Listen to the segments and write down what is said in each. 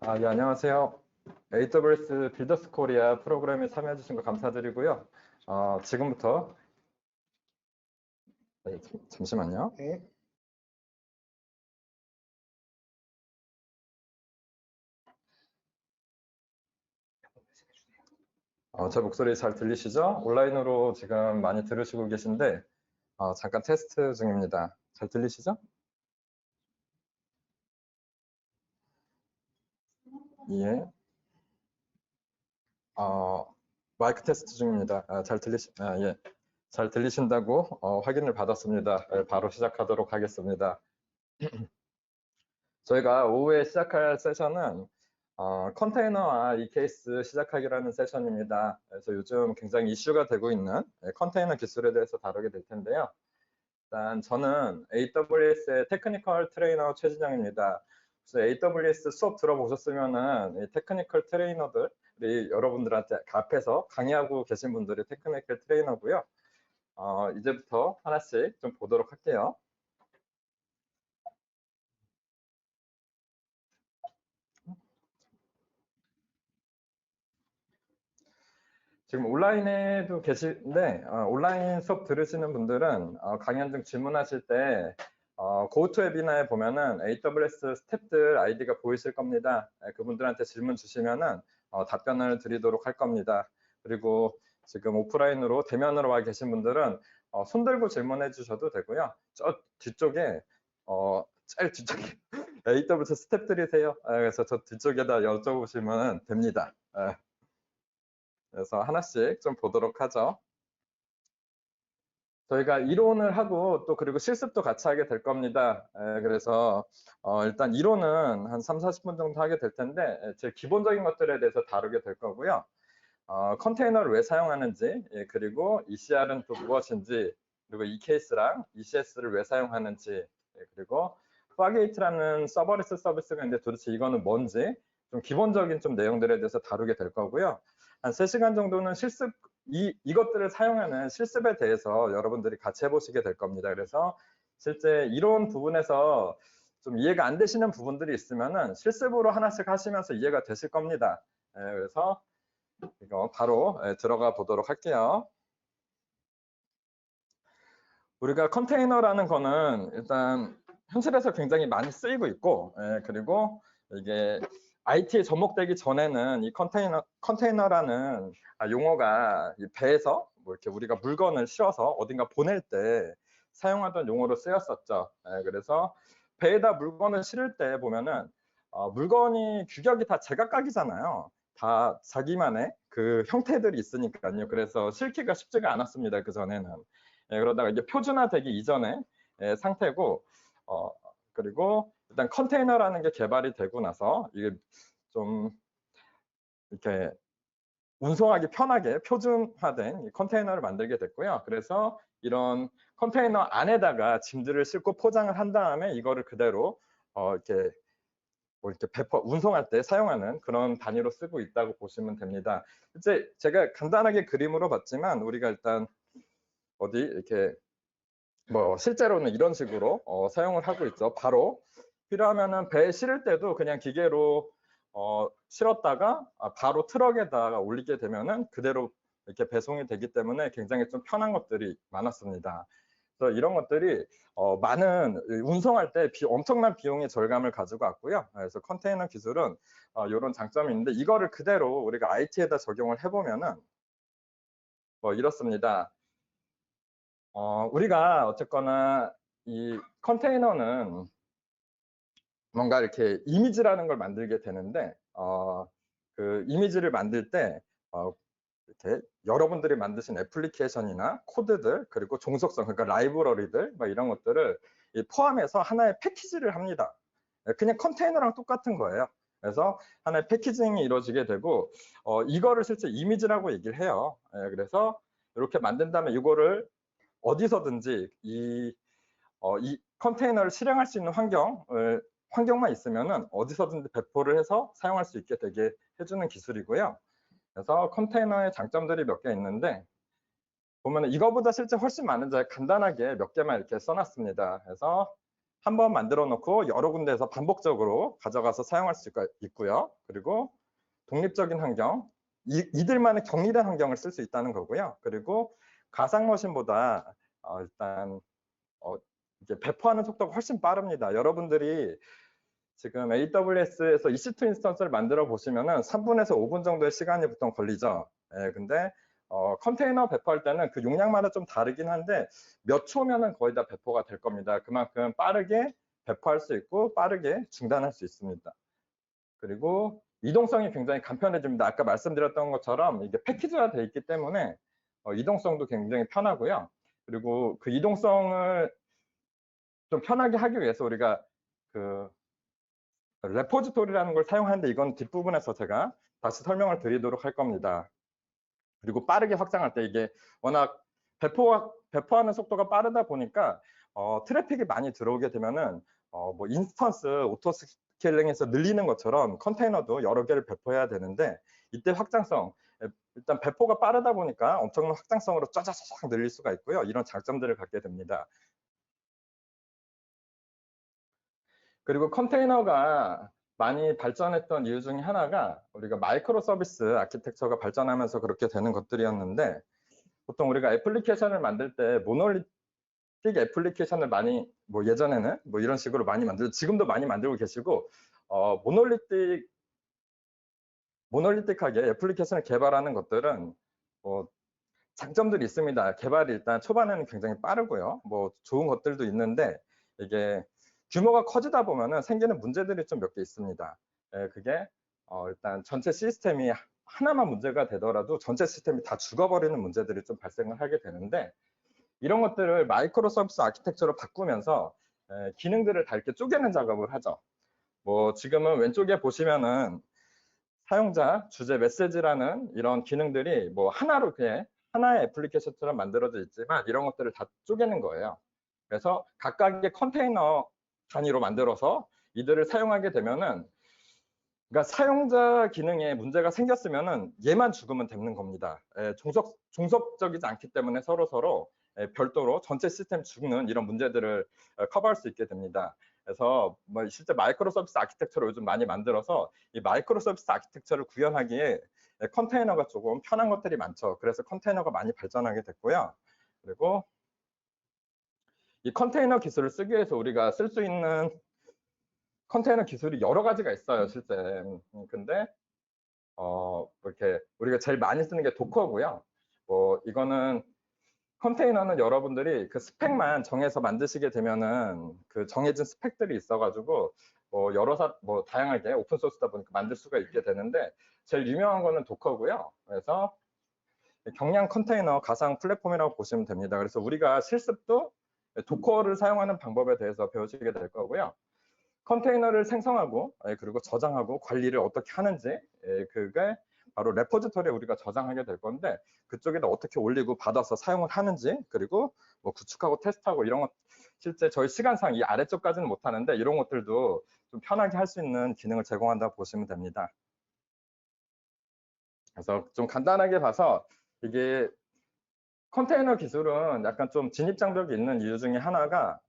예, 안녕하세요. AWS 빌더스 코리아 프로그램에 참여해 주신 거 감사드리고요. 지금부터 네, 잠시만요. 네. 제 목소리 잘 들리시죠? 온라인으로 지금 많이 들으시고 계신데 잠깐 테스트 중입니다. 잘 들리시죠? 예. 마이크 테스트 중입니다. 예. 잘 들리신다고 확인을 받았습니다. 바로 시작하도록 하겠습니다. 저희가 오후에 시작할 세션은 컨테이너와 EKS 시작하기라는 세션입니다. 그래서 요즘 굉장히 이슈가 되고 있는 컨테이너 기술에 대해서 다루게 될 텐데요. 일단 저는 AWS의 테크니컬 트레이너 최진영입니다. 그래서 AWS 수업 들어보셨으면은 이 테크니컬 트레이너들이 여러분들한테 앞에서 강의하고 계신 분들이 테크니컬 트레이너고요. 이제부터 하나씩 좀 보도록 할게요. 지금 온라인에도 계신데 온라인 수업 들으시는 분들은 강연 중 질문하실 때 고투 웨비나에 보면은 AWS 스탭들 아이디가 보이실 겁니다. 그분들한테 질문 주시면은 답변을 드리도록 할 겁니다. 그리고 지금 오프라인으로 대면으로 와 계신 분들은 손 들고 질문해 주셔도 되고요. 저 뒤쪽에 제일 뒤쪽에 AWS 스탭들이세요. 그래서 저 뒤쪽에다 여쭤보시면 됩니다. 그래서 하나씩 좀 보도록 하죠. 저희가 이론을 하고 또 그리고 실습도 같이 하게 될 겁니다. 그래서 일단 이론은 한 3, 40분 정도 하게 될 텐데 제일 기본적인 것들에 대해서 다루게 될 거고요. 컨테이너를 왜 사용하는지, 그리고 ECR은 또 무엇인지, 그리고 EKS랑 ECS를 왜 사용하는지, 그리고 파게이트라는 서버리스 서비스가 있는데 도대체 이거는 뭔지 좀 기본적인 좀 내용들에 대해서 다루게 될 거고요. 한 3시간 정도는 실습, 이것들을 사용하는 실습에 대해서 여러분들이 같이 해보시게 될 겁니다. 그래서 실제 이론 부분에서 좀 이해가 안 되시는 부분들이 있으면은 실습으로 하나씩 하시면서 이해가 되실 겁니다. 그래서 이거 바로 들어가 보도록 할게요. 우리가 컨테이너라는 거는 일단 현실에서 굉장히 많이 쓰이고 있고, 그리고 이게 IT에 접목되기 전에는 이 컨테이너라는 용어가 이 배에서 뭐 이렇게 우리가 물건을 씌워서 어딘가 보낼 때 사용하던 용어로 쓰였었죠. 그래서 배에다 물건을 실을 때 보면은 물건이 규격이 다 제각각이잖아요. 다 자기만의 그 형태들이 있으니까요. 그래서 실기가 쉽지가 않았습니다. 그 전에는. 그러다가 이제 표준화되기 이전의 상태고, 그리고 일단 컨테이너라는 게 개발이 되고 나서 이게 좀 이렇게 운송하기 편하게 표준화된 컨테이너를 만들게 됐고요. 그래서 이런 컨테이너 안에다가 짐들을 싣고 포장을 한 다음에 이거를 그대로 이렇게 운송할 때 사용하는 그런 단위로 쓰고 있다고 보시면 됩니다. 이제 제가 간단하게 그림으로 봤지만 우리가 일단 어디 이렇게 뭐 실제로는 이런 식으로 사용을 하고 있죠. 바로 필요하면은 배에 실을 때도 그냥 기계로 실었다가 바로 트럭에다가 올리게 되면은 그대로 이렇게 배송이 되기 때문에 굉장히 좀 편한 것들이 많았습니다. 그래서 이런 것들이 많은 운송할 때 엄청난 비용의 절감을 가지고 왔고요. 그래서 컨테이너 기술은 이런 장점이 있는데 이거를 그대로 우리가 IT에다 적용을 해보면은 뭐 이렇습니다. 우리가 어쨌거나 이 컨테이너는 뭔가 이렇게 이미지라는 걸 만들게 되는데 그 이미지를 만들 때 이렇게 여러분들이 만드신 애플리케이션이나 코드들 그리고 종속성 그러니까 라이브러리들 뭐 이런 것들을 포함해서 하나의 패키지를 합니다. 그냥 컨테이너랑 똑같은 거예요. 그래서 하나의 패키징이 이루어지게 되고 이거를 실제 이미지라고 얘기를 해요. 그래서 이렇게 만든 다음에 이거를 어디서든지 이 컨테이너를 실행할 수 있는 환경만 있으면은 어디서든지 배포를 해서 사용할 수 있게 되게 해주는 기술이고요. 그래서 컨테이너의 장점들이 몇 개 있는데 보면은 이거보다 실제 훨씬 많은데 간단하게 몇 개만 이렇게 써놨습니다. 그래서 한번 만들어 놓고 여러 군데에서 반복적으로 가져가서 사용할 수 있고요. 그리고 독립적인 환경, 이들만의 격리된 환경을 쓸 수 있다는 거고요. 그리고 가상 머신보다 일단 이게 배포하는 속도가 훨씬 빠릅니다. 여러분들이 지금 AWS에서 EC2 인스턴스를 만들어 보시면은 3분에서 5분 정도의 시간이 보통 걸리죠. 예, 근데 컨테이너 배포할 때는 그 용량마다 좀 다르긴 한데 몇 초면은 거의 다 배포가 될 겁니다. 그만큼 빠르게 배포할 수 있고 빠르게 중단할 수 있습니다. 그리고 이동성이 굉장히 간편해집니다. 아까 말씀드렸던 것처럼 이게 패키지화 되어 있기 때문에 이동성도 굉장히 편하고요. 그리고 그 이동성을 좀 편하게 하기 위해서 우리가 그 레포지토리라는 걸 사용하는데 이건 뒷부분에서 제가 다시 설명을 드리도록 할 겁니다. 그리고 빠르게 확장할 때 이게 워낙 배포하는 속도가 빠르다 보니까 트래픽이 많이 들어오게 되면은 뭐 인스턴스 오토 스케일링에서 늘리는 것처럼 컨테이너도 여러 개를 배포해야 되는데 이때 확장성 일단 배포가 빠르다 보니까 엄청난 확장성으로 쫙쫙쫙 늘릴 수가 있고요. 이런 장점들을 갖게 됩니다. 그리고 컨테이너가 많이 발전했던 이유 중에 하나가 우리가 마이크로 서비스 아키텍처가 발전하면서 그렇게 되는 것들이었는데 보통 우리가 애플리케이션을 만들 때 모놀리틱 애플리케이션을 많이 뭐 예전에는 뭐 이런 식으로 많이 만들고 지금도 많이 만들고 계시고 모놀리틱하게 애플리케이션을 개발하는 것들은 뭐 장점들이 있습니다. 개발이 일단 초반에는 굉장히 빠르고요. 뭐 좋은 것들도 있는데 이게 규모가 커지다 보면은 생기는 문제들이 좀 몇 개 있습니다. 그게 일단 전체 시스템이 하나만 문제가 되더라도 전체 시스템이 다 죽어버리는 문제들이 좀 발생을 하게 되는데 이런 것들을 마이크로 서비스 아키텍처로 바꾸면서 기능들을 다 이렇게 쪼개는 작업을 하죠. 뭐 지금은 왼쪽에 보시면은 사용자 주제 메시지라는 이런 기능들이 뭐 하나로 그냥 하나의 애플리케이션처럼 만들어져 있지만 이런 것들을 다 쪼개는 거예요. 그래서 각각의 컨테이너 단위로 만들어서 이들을 사용하게 되면은 그러니까 사용자 기능에 문제가 생겼으면은 얘만 죽으면 되는 겁니다. 종속적이지 않기 때문에 서로 별도로 전체 시스템 죽는 이런 문제들을 커버할 수 있게 됩니다. 그래서 뭐 실제 마이크로 서비스 아키텍처를 요즘 많이 만들어서 이 마이크로 서비스 아키텍처를 구현하기에 컨테이너가 조금 편한 것들이 많죠. 그래서 컨테이너가 많이 발전하게 됐고요. 그리고 이 컨테이너 기술을 쓰기 위해서 우리가 쓸 수 있는 컨테이너 기술이 여러 가지가 있어요, 실제. 근데 이렇게 우리가 제일 많이 쓰는 게 도커고요. 뭐 이거는 컨테이너는 여러분들이 그 스펙만 정해서 만드시게 되면은 그 정해진 스펙들이 있어가지고 뭐 뭐 다양하게 오픈 소스다 보니까 만들 수가 있게 되는데 제일 유명한 거는 도커고요. 그래서 경량 컨테이너 가상 플랫폼이라고 보시면 됩니다. 그래서 우리가 실습도 도커를 사용하는 방법에 대해서 배우시게 될 거고요. 컨테이너를 생성하고 그리고 저장하고 관리를 어떻게 하는지 그게 바로 레포지토리에 우리가 저장하게 될 건데 그쪽에다 어떻게 올리고 받아서 사용을 하는지 그리고 뭐 구축하고 테스트하고 이런 것 실제 저희 시간상 이 아래쪽까지는 못하는데 이런 것들도 좀 편하게 할 수 있는 기능을 제공한다고 보시면 됩니다. 그래서 좀 간단하게 봐서 이게 컨테이너 기술은 약간 좀 진입장벽이 있는 이유 중에 하나가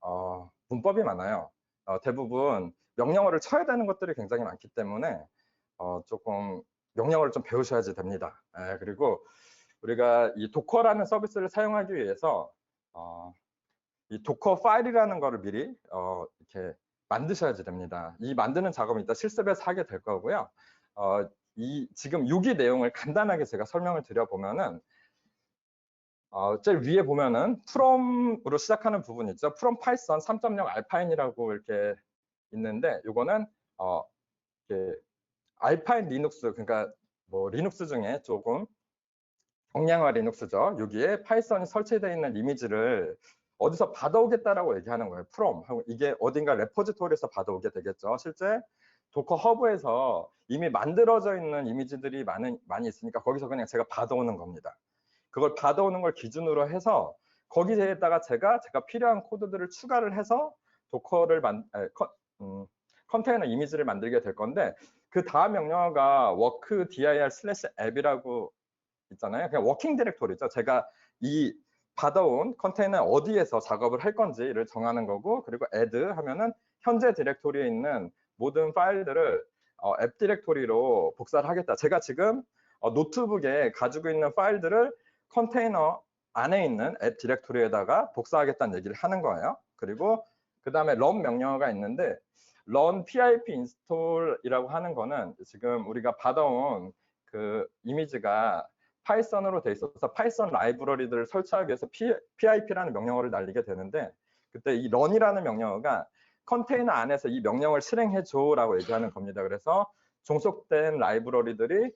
문법이 많아요. 대부분 명령어를 쳐야 되는 것들이 굉장히 많기 때문에 조금 명령어를 좀 배우셔야지 됩니다. 그리고 우리가 이 도커라는 서비스를 사용하기 위해서 이 도커 파일이라는 거를 미리 이렇게 만드셔야지 됩니다. 이 만드는 작업은 이따 실습에서 하게 될 거고요. 이 지금 여기 내용을 간단하게 제가 설명을 드려보면은 제일 위에 보면은 프롬으로 시작하는 부분 있죠. 프롬 파이썬 3.0 알파인이라고 이렇게 있는데 요거는 이렇게 알파인 리눅스 그러니까 뭐 리눅스 중에 조금 경량화 리눅스죠. 여기에 파이썬이 설치되어 있는 이미지를 어디서 받아오겠다라고 얘기하는 거예요. 프롬 하고 이게 어딘가 레포지토리에서 받아오게 되겠죠. 실제 도커 허브에서 이미 만들어져 있는 이미지들이 많이 있으니까 거기서 그냥 제가 받아오는 겁니다. 그걸 받아오는 걸 기준으로 해서 거기에다가 제가 필요한 코드들을 추가를 해서 도커를 컨테이너 이미지를 만들게 될 건데 그 다음 명령어가 work dir/app이라고 있잖아요. 그냥 워킹 디렉토리죠. 제가 이 받아온 컨테이너 어디에서 작업을 할 건지를 정하는 거고, 그리고 add 하면은 현재 디렉토리에 있는 모든 파일들을 앱 디렉토리로 복사를 하겠다. 제가 지금 노트북에 가지고 있는 파일들을 컨테이너 안에 있는 앱 디렉토리에다가 복사하겠다는 얘기를 하는 거예요. 그리고 그 다음에 run 명령어가 있는데, run pip install이라고 하는 거는 지금 우리가 받아온 그 이미지가 파이썬으로 돼 있어서 파이썬 라이브러리들을 설치하기 위해서 pip라는 명령어를 날리게 되는데, 그때 이 run이라는 명령어가 컨테이너 안에서 이 명령을 실행해줘라고 얘기하는 겁니다. 그래서 종속된 라이브러리들이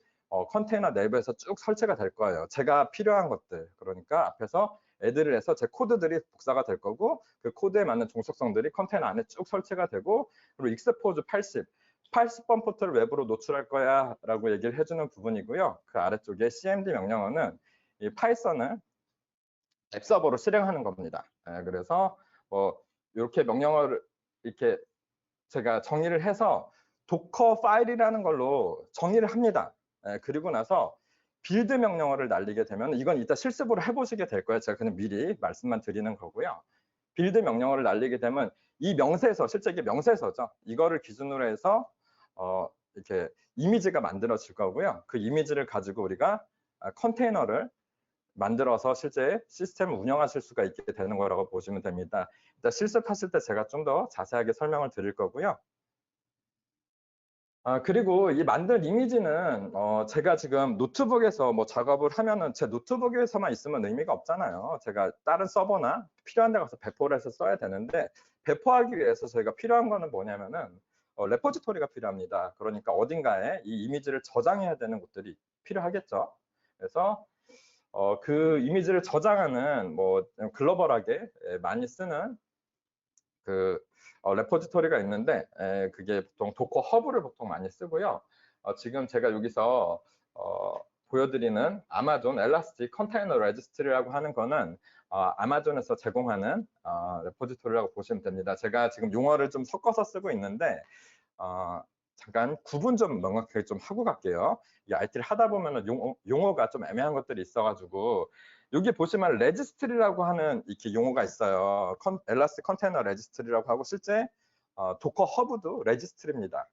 컨테이너 내부에서 쭉 설치가 될 거예요. 제가 필요한 것들, 그러니까 앞에서 add를 해서 제 코드들이 복사가 될 거고, 그 코드에 맞는 종속성들이 컨테이너 안에 쭉 설치가 되고, 그리고 expose 80번 포트를 외부로 노출할 거야 라고 얘기를 해주는 부분이고요. 그 아래쪽에 cmd 명령어는 이 파이썬을 앱 서버로 실행하는 겁니다. 그래서 이렇게 명령어를 이렇게 제가 정의를 해서 도커 파일이라는 걸로 정의를 합니다. 그리고 나서 빌드 명령어를 날리게 되면, 이건 이따 실습으로 해보시게 될 거예요. 제가 그냥 미리 말씀만 드리는 거고요. 빌드 명령어를 날리게 되면 이 명세서, 실제 이게 명세서죠. 이거를 기준으로 해서 이렇게 이미지가 만들어질 거고요. 그 이미지를 가지고 우리가 컨테이너를 만들어서 실제 시스템을 운영하실 수가 있게 되는 거라고 보시면 됩니다. 일단 실습하실 때 제가 좀 더 자세하게 설명을 드릴 거고요. 그리고 이 만든 이미지는 제가 지금 노트북에서 뭐 작업을 하면은 제 노트북에서만 있으면 의미가 없잖아요. 제가 다른 서버나 필요한 데 가서 배포를 해서 써야 되는데, 배포하기 위해서 저희가 필요한 거는 뭐냐면은 레포지토리가 필요합니다. 그러니까 어딘가에 이 이미지를 저장해야 되는 곳들이 필요하겠죠. 그래서 그 이미지를 저장하는 뭐 글로벌하게 많이 쓰는 그 레포지토리가 있는데, 그게 보통 도커 허브를 보통 많이 쓰고요. 지금 제가 여기서 보여드리는 아마존 엘라스틱 컨테이너 레지스트리라고 하는 거는 아마존에서 제공하는 레포지토리라고 보시면 됩니다. 제가 지금 용어를 좀 섞어서 쓰고 있는데 잠깐 구분 좀 명확하게 좀 하고 갈게요. 이 IT를 하다 보면 용어가 좀 애매한 것들이 있어가지고, 여기 보시면 레지스트리라고 하는 이렇게 용어가 있어요. 엘라스틱 컨테이너 레지스트리라고 하고, 실제 도커 허브도 레지스트리입니다.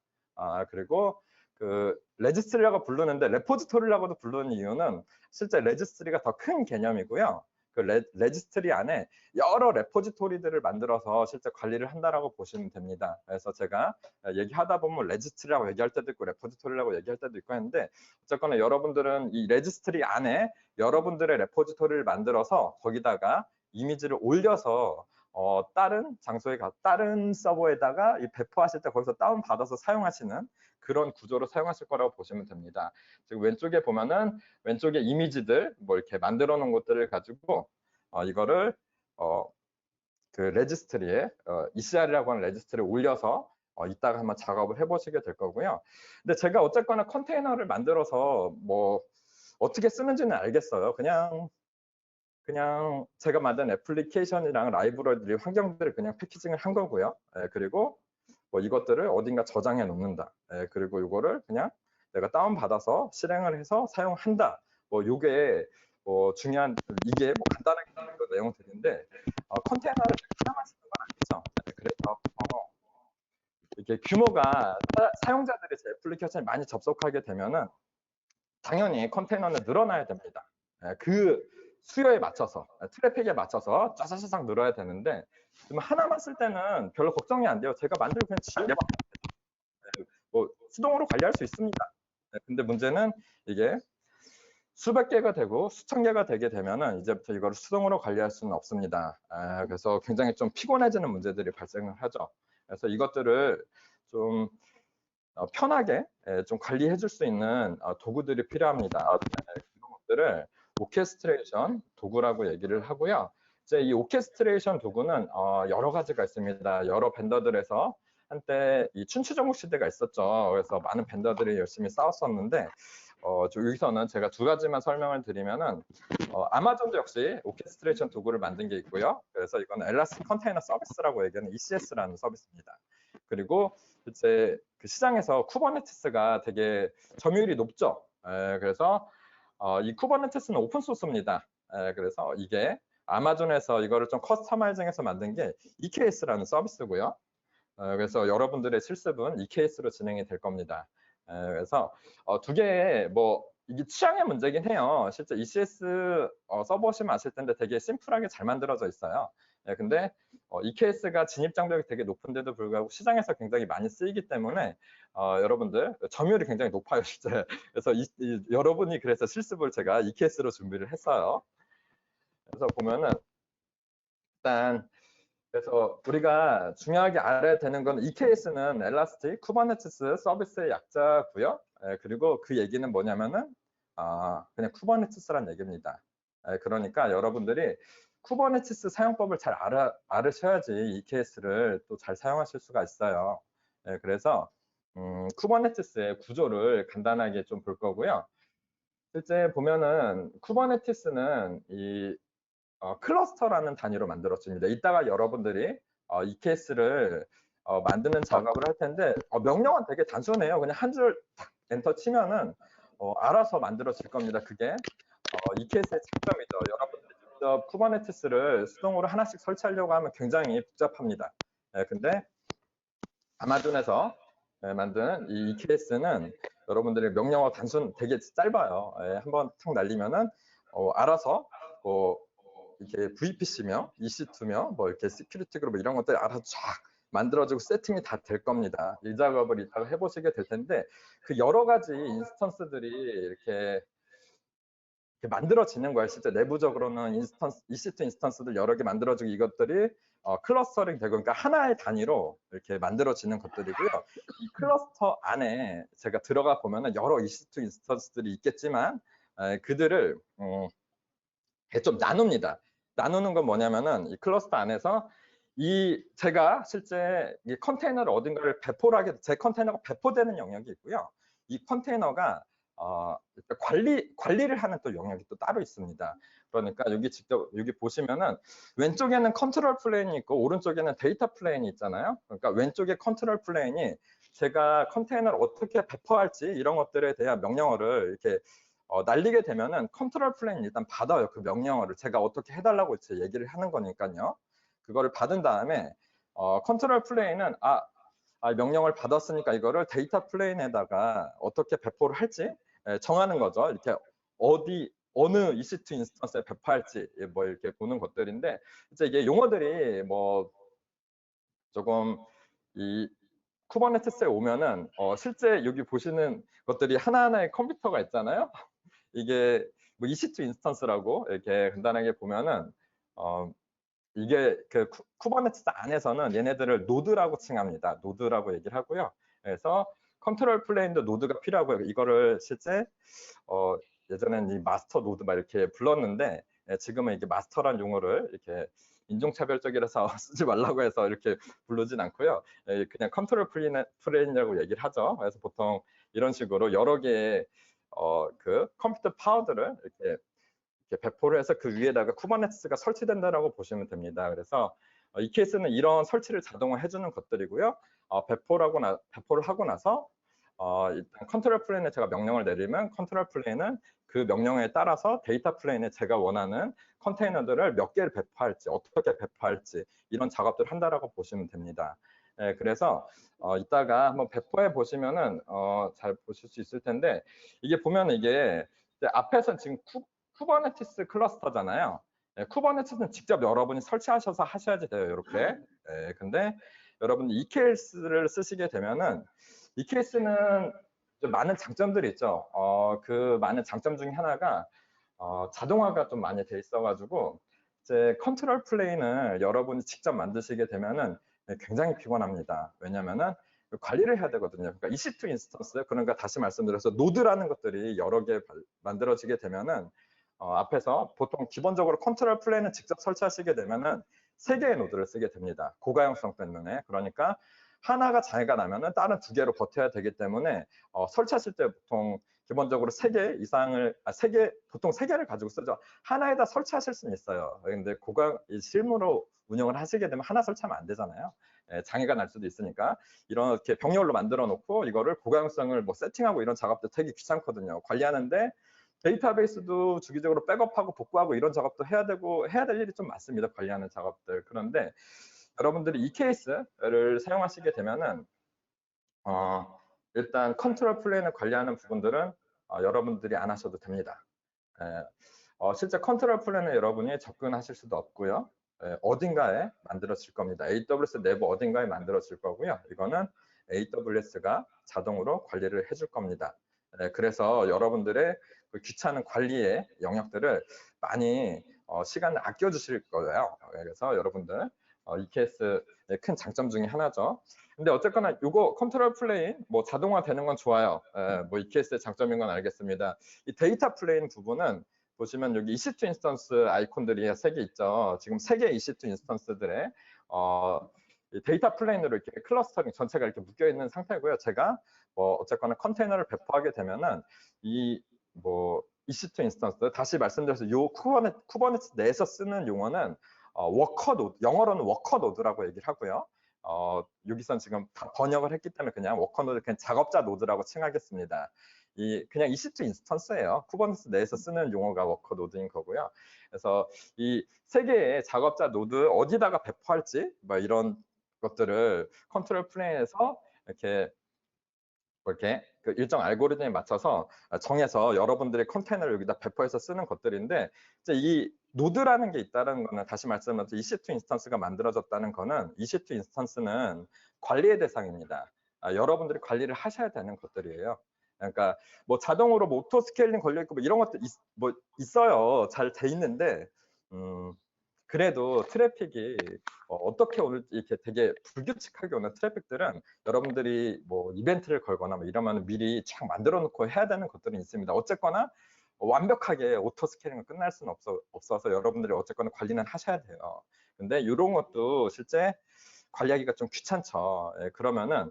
그리고 그 레지스트리라고 부르는데 레포지토리라고도 부르는 이유는 실제 레지스트리가 더 큰 개념이고요. 그 레지스트리 안에 여러 레포지토리들을 만들어서 실제 관리를 한다라고 보시면 됩니다. 그래서 제가 얘기하다 보면 레지스트리라고 얘기할 때도 있고 레포지토리라고 얘기할 때도 있고 했는데, 어쨌거나 여러분들은 이 레지스트리 안에 여러분들의 레포지토리를 만들어서 거기다가 이미지를 올려서 다른 장소에 다른 서버에다가 배포하실 때 거기서 다운받아서 사용하시는 그런 구조로 사용하실 거라고 보시면 됩니다. 지금 왼쪽에 보면은 왼쪽에 이미지들 뭐 이렇게 만들어 놓은 것들을 가지고 이거를 그 레지스트리에 ECR이라고 하는 레지스트리에 올려서 이따가 한번 작업을 해보시게 될 거고요. 근데 제가 어쨌거나 컨테이너를 만들어서 뭐 어떻게 쓰는지는 알겠어요. 그냥 제가 만든 애플리케이션이랑 라이브러리 환경들을 그냥 패키징을 한 거고요. 그리고 뭐 이것들을 어딘가 저장해 놓는다. 그리고 이거를 그냥 내가 다운받아서 실행을 해서 사용한다. 뭐 요게 중요한, 이게 뭐 간단하게 그 내용들인데, 컨테이너를 하나만 쓰는 건 아니죠. 그래서 이렇게 규모가 사용자들이 제 애플리케이션에 많이 접속하게 되면은 당연히 컨테이너는 늘어나야 됩니다. 그 수요에 맞춰서, 트래픽에 맞춰서 쫙쫙쫙 늘어야 되는데, 하나만 쓸 때는 별로 걱정이 안 돼요. 제가 만들고 그냥 지우면 뭐 수동으로 관리할 수 있습니다. 근데 문제는 이게 수백 개가 되고 수천 개가 되게 되면은 이제부터 이걸 수동으로 관리할 수는 없습니다. 그래서 굉장히 좀 피곤해지는 문제들이 발생을 하죠. 그래서 이것들을 좀 편하게 좀 관리해 줄 수 있는 도구들이 필요합니다. 그런 것들을 오케스트레이션 도구라고 얘기를 하고요. 이제 이 오케스트레이션 도구는 여러 가지가 있습니다. 여러 벤더들에서 한때 이 춘추전국 시대가 있었죠. 그래서 많은 벤더들이 열심히 싸웠었는데, 여기서는 제가 두 가지만 설명을 드리면은 아마존도 역시 오케스트레이션 도구를 만든 게 있고요. 그래서 이거는 엘라스틱 컨테이너 서비스라고 얘기하는 ECS라는 서비스입니다. 그리고 이제 그 시장에서 쿠버네티스가 되게 점유율이 높죠. 그래서 이 쿠버네티스는 오픈 소스입니다. 그래서 이게 아마존에서 이거를 좀 커스터마이징해서 만든 게 EKS라는 서비스고요. 그래서 여러분들의 실습은 EKS로 진행이 될 겁니다. 그래서 두 개의 뭐 이게 취향의 문제긴 해요. 실제 ECS 써보시면 아실 텐데 되게 심플하게 잘 만들어져 있어요. 근데 EKS가 진입 장벽이 되게 높은데도 불구하고 시장에서 굉장히 많이 쓰이기 때문에 여러분들 점유율이 굉장히 높아요, 실제. 그래서 여러분이 그래서 실습을 제가 EKS로 준비를 했어요. 그래서 보면은 일단 그래서 우리가 중요하게 알아야 되는 건 EKS는 엘라스틱 쿠버네티스 서비스의 약자고요. 그리고 그 얘기는 뭐냐면은 그냥 쿠버네티스란 얘기입니다. 그러니까 여러분들이 쿠버네티스 사용법을 잘 알으셔야지 EKS를 또 잘 사용하실 수가 있어요. 그래서 쿠버네티스의 구조를 간단하게 좀 볼 거고요. 실제 보면은 쿠버네티스는 이 클러스터라는 단위로 만들어집니다. 이따가 여러분들이 EKS를 만드는 작업을 할 텐데 명령은 되게 단순해요. 그냥 한 줄 엔터 치면은 알아서 만들어질 겁니다. 그게 EKS의 장점이죠. 여러분들이 직접 쿠버네티스를 수동으로 하나씩 설치하려고 하면 굉장히 복잡합니다. 근데 아마존에서 만든 이 EKS는 여러분들의 명령어 단순 되게 짧아요. 한번 탁 날리면은 알아서 이렇게 VPC며 EC2며 뭐 이렇게 시큐리티 그룹 이런 것들 알아서 쫙 만들어지고 세팅이 다 될 겁니다. 이 작업을 이따가 해보시게 될 텐데 그 여러 가지 인스턴스들이 이렇게 만들어지는 거예요. 실제 내부적으로는 EC2 인스턴스들 여러 개 만들어지고 이것들이 클러스터링 되고 그러니까 하나의 단위로 이렇게 만들어지는 것들이고요. 이 클러스터 안에 제가 들어가 보면은 여러 EC2 인스턴스들이 있겠지만 그들을 좀 나눕니다. 나누는 건 뭐냐면은 이 클러스터 안에서 제가 실제 이 컨테이너를 어딘가를 배포를 하게 제 컨테이너가 배포되는 영역이 있고요. 이 컨테이너가 관리를 하는 또 영역이 또 따로 있습니다. 그러니까 여기 보시면은 왼쪽에는 컨트롤 플레인이 있고 오른쪽에는 데이터 플레인이 있잖아요. 그러니까 왼쪽에 컨트롤 플레인이 제가 컨테이너를 어떻게 배포할지 이런 것들에 대한 명령어를 이렇게 날리게 되면은 컨트롤 플레인 일단 받아요. 그 명령어를 제가 어떻게 해달라고 제 얘기를 하는 거니까요. 그거를 받은 다음에 컨트롤 플레인은 명령을 받았으니까 이거를 데이터 플레인에다가 어떻게 배포를 할지 정하는 거죠. 이렇게 어느 EC2 인스턴스에 배포할지 뭐 이렇게 보는 것들인데 이제 이게 용어들이 뭐 조금 이 쿠버네티스에 오면은 실제 여기 보시는 것들이 하나하나의 컴퓨터가 있잖아요. 이게 뭐 EC2 인스턴스라고 이렇게 간단하게 보면은 이게 그 쿠버네티스 안에서는 얘네들을 노드라고 칭합니다. 노드라고 얘기를 하고요. 그래서 컨트롤 플레인도 노드가 필요하고요. 이거를 실제 예전에는 이 마스터 노드 막 이렇게 불렀는데 지금은 이게 마스터란 용어를 이렇게 인종차별적이라서 쓰지 말라고 해서 이렇게 부르진 않고요. 그냥 컨트롤 플레인이라고 얘기를 하죠. 그래서 보통 이런 식으로 여러 개의 그 컴퓨터 파워들을 이렇게 배포를 해서 그 위에다가 쿠버네티스가 설치된다라고 보시면 됩니다. 그래서 이 케이스는 이런 설치를 자동화 해주는 것들이고요. 배포를 하고 나서 일단 컨트롤 플레인에 제가 명령을 내리면 컨트롤 플레인은 그 명령에 따라서 데이터 플레인에 제가 원하는 컨테이너들을 몇 개를 배포할지 어떻게 배포할지 이런 작업들을 한다라고 보시면 됩니다. 그래서 이따가 한번 배포해 보시면은 잘 보실 수 있을 텐데 이게 보면 이게 앞에서 지금 쿠버네티스 클러스터잖아요. 쿠버네티스는 직접 여러분이 설치하셔서 하셔야지 돼요. 이렇게. 근데 여러분 EKS를 쓰시게 되면은 EKS는 좀 많은 장점들이 있죠. 그 많은 장점 중에 하나가 자동화가 좀 많이 돼 있어가지고 이제 컨트롤 플레인을 여러분이 직접 만드시게 되면은 굉장히 피곤합니다. 왜냐면은 관리를 해야 되거든요. 그러니까 EC2 인스턴스, 그러니까 다시 말씀드려서 노드라는 것들이 여러 개 만들어지게 되면은 앞에서 보통 기본적으로 컨트롤 플레인을 직접 설치하시게 되면은 3개의 노드를 쓰게 됩니다. 고가용성 때문에. 그러니까 하나가 장애가 나면은 다른 2개로 버텨야 되기 때문에 설치하실 때 보통 기본적으로 3개 이상을 보통 3개를 가지고 쓰죠. 하나에다 설치하실 수는 있어요. 근데 실무로 운영을 하시게 되면 하나 설치하면 안 되잖아요. 장애가 날 수도 있으니까 이렇게 병렬로 만들어 놓고 이거를 고가용성을 뭐 세팅하고 이런 작업도 되게 귀찮거든요. 관리하는데 데이터베이스도 주기적으로 백업하고 복구하고 이런 작업도 해야 될 일이 좀 많습니다. 관리하는 작업들. 그런데 여러분들이 이 케이스를 사용하시게 되면은 일단 컨트롤 플레인을 관리하는 부분들은 여러분들이 안 하셔도 됩니다. 예, 실제 컨트롤 플랜은 여러분이 접근하실 수도 없고요. 예, 어딘가에 만들어질 겁니다. AWS 내부 어딘가에 만들어질 거고요. 이거는 AWS가 자동으로 관리를 해줄 겁니다. 예, 그래서 여러분들의 그 귀찮은 관리의 영역들을 많이 시간을 아껴주실 거예요. 그래서 여러분들 EKS의 큰 장점 중에 하나죠. 근데 어쨌거나 이거 컨트롤 플레인 뭐 자동화 되는 건 좋아요. 뭐 EKS의 장점인 건 알겠습니다. 이 데이터 플레인 부분은 보시면 여기 EC2 인스턴스 아이콘들이 3개 있죠. 지금 3개의 EC2 인스턴스들의 이 데이터 플레인으로 이렇게 클러스터링 전체가 이렇게 묶여 있는 상태고요. 제가 뭐 어쨌거나 컨테이너를 배포하게 되면은 이 뭐 EC2 인스턴스 다시 말씀드려서 요 쿠버네티스 내에서 쓰는 용어는 워커 노드, 영어로는 워커 노드라고 얘기를 하고요. 여기선 지금 다 번역을 했기 때문에 그냥 워커 노드, 그냥 작업자 노드라고 칭하겠습니다. 그냥 EC2 인스턴스예요. 쿠버네티스 내에서 쓰는 용어가 워커 노드인 거고요. 그래서 이 세 개의 작업자 노드 어디다가 배포할지 뭐 이런 것들을 컨트롤 플레인에서 이렇게 그 일정 알고리즘에 맞춰서 정해서 여러분들의 컨테이너를 여기다 배포해서 쓰는 것들인데, 이제 이 노드라는 게 있다는 거는 다시 말씀드려서 EC2 인스턴스가 만들어졌다는 거는 EC2 인스턴스는 관리의 대상입니다. 여러분들이 관리를 하셔야 되는 것들이에요. 그러니까 뭐 자동으로 뭐 오토 스케일링 걸려 있고 뭐 이런 것도 뭐 있어요. 잘 돼 있는데 그래도 트래픽이 어떻게 오늘 이렇게 되게 불규칙하게 오는 트래픽들은 여러분들이 뭐 이벤트를 걸거나 뭐 이러면 미리 쫙 만들어 놓고 해야 되는 것들은 있습니다. 어쨌거나 완벽하게 오토 스케일링을 끝날 수는 없어서 여러분들이 어쨌거나 관리는 하셔야 돼요. 근데 이런 것도 실제 관리하기가 좀 귀찮죠. 예, 그러면은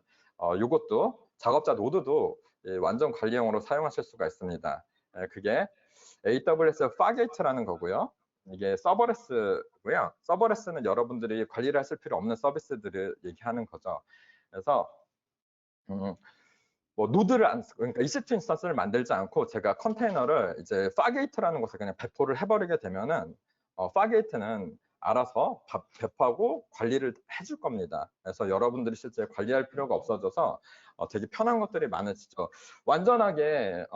이것도 작업자 노드도 완전 관리용으로 사용하실 수가 있습니다. 예, 그게 AWS 파게이트라는 거고요. 이게 서버레스고요. 서버레스는 여러분들이 관리를 하실 필요 없는 서비스들을 얘기하는 거죠. 그래서 뭐 노드를 그러니까 EC2 인스턴스를 만들지 않고 제가 컨테이너를 이제 파게이트라는 곳에 그냥 배포를 해버리게 되면은 파게이트는 알아서 배포하고 관리를 해줄 겁니다. 그래서 여러분들이 실제 관리할 필요가 없어져서 되게 편한 것들이 많으시죠. 완전하게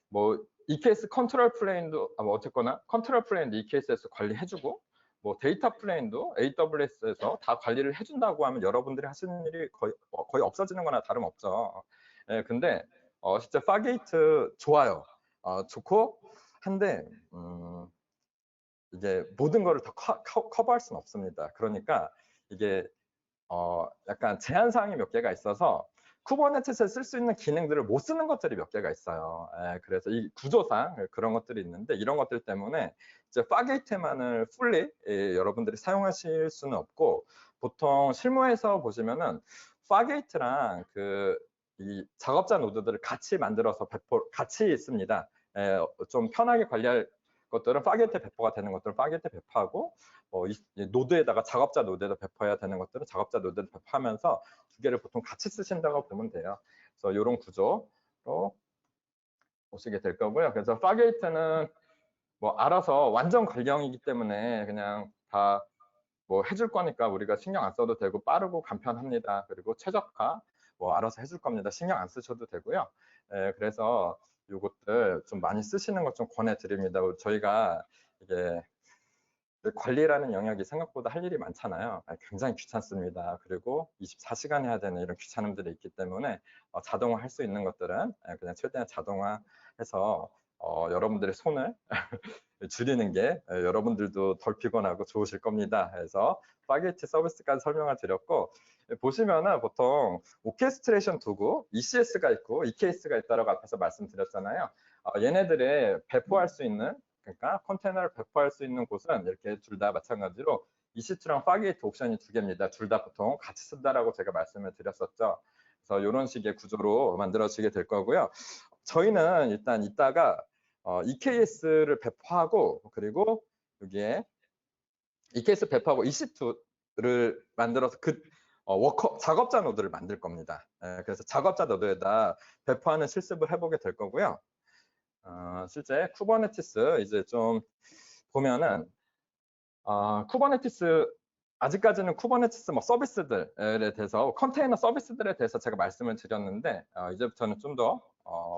뭐 EKS 컨트롤 플레인도 뭐 어쨌거나 컨트롤 플레인도 EKS에서 관리해주고 뭐 데이터 플레인도 AWS에서 다 관리를 해준다고 하면 여러분들이 하시는 일이 거의 없어지는 거나 다름없죠. 예, 근데 진짜 파게이트 좋아요. 좋고 한데 이게 모든 거를 다 커버할 수는 없습니다. 그러니까 이게 약간 제한 사항이 몇 개가 있어서 쿠버네티스에 쓸 수 있는 기능들을 못 쓰는 것들이 몇 개가 있어요. 예, 그래서 이 구조상 그런 것들이 있는데 이런 것들 때문에 이제 파게이트만을 풀리 여러분들이 사용하실 수는 없고, 보통 실무에서 보시면은 파게이트랑 이 작업자 노드들을 같이 만들어서 같이 있습니다. 예, 좀 편하게 관리할 것들은 파게이트 배포가 되는 것들은 파게이트 배포하고 노드에다가 작업자 노드에다 배포해야 되는 것들은 작업자 노드에다 배포하면서 두 개를 보통 같이 쓰신다고 보면 돼요. 그래서 이런 구조로 보시게 될 거고요. 그래서 파게이트는 뭐 알아서 완전 관리형이기 때문에 그냥 다 뭐 해줄 거니까 우리가 신경 안 써도 되고 빠르고 간편합니다. 그리고 최적화 뭐 알아서 해줄 겁니다. 신경 안 쓰셔도 되고요. 그래서 이것들 좀 많이 쓰시는 것 좀 권해드립니다. 저희가 이게 관리라는 영역이 생각보다 할 일이 많잖아요. 굉장히 귀찮습니다. 그리고 24시간 해야 되는 이런 귀찮음들이 있기 때문에 자동화 할 수 있는 것들은 그냥 최대한 자동화해서 여러분들의 손을 줄이는 게 여러분들도 덜 피곤하고 좋으실 겁니다. 그래서 파게이트 서비스까지 설명을 드렸고, 보시면은 보통 오케스트레이션 도구 ECS가 있고 EKS가 있다고 앞에서 말씀드렸잖아요. 얘네들의 배포할 수 있는, 그러니까 컨테이너를 배포할 수 있는 곳은 이렇게 둘 다 마찬가지로 EC2랑 파게이트 옵션이 두 개입니다. 둘 다 보통 같이 쓴다라고 제가 말씀을 드렸었죠. 그래서 이런 식의 구조로 만들어지게 될 거고요. 저희는 일단 이따가 EKS를 배포하고, 그리고 여기에 EKS 배포하고 EC2를 만들어서 작업자 노드를 만들 겁니다. 그래서 작업자 노드에다 배포하는 실습을 해보게 될 거고요. 실제 쿠버네티스 이제 좀 보면은 쿠버네티스 아직까지는 쿠버네티스 뭐 서비스들에 대해서 컨테이너 서비스들에 대해서 제가 말씀을 드렸는데 이제부터는 좀 더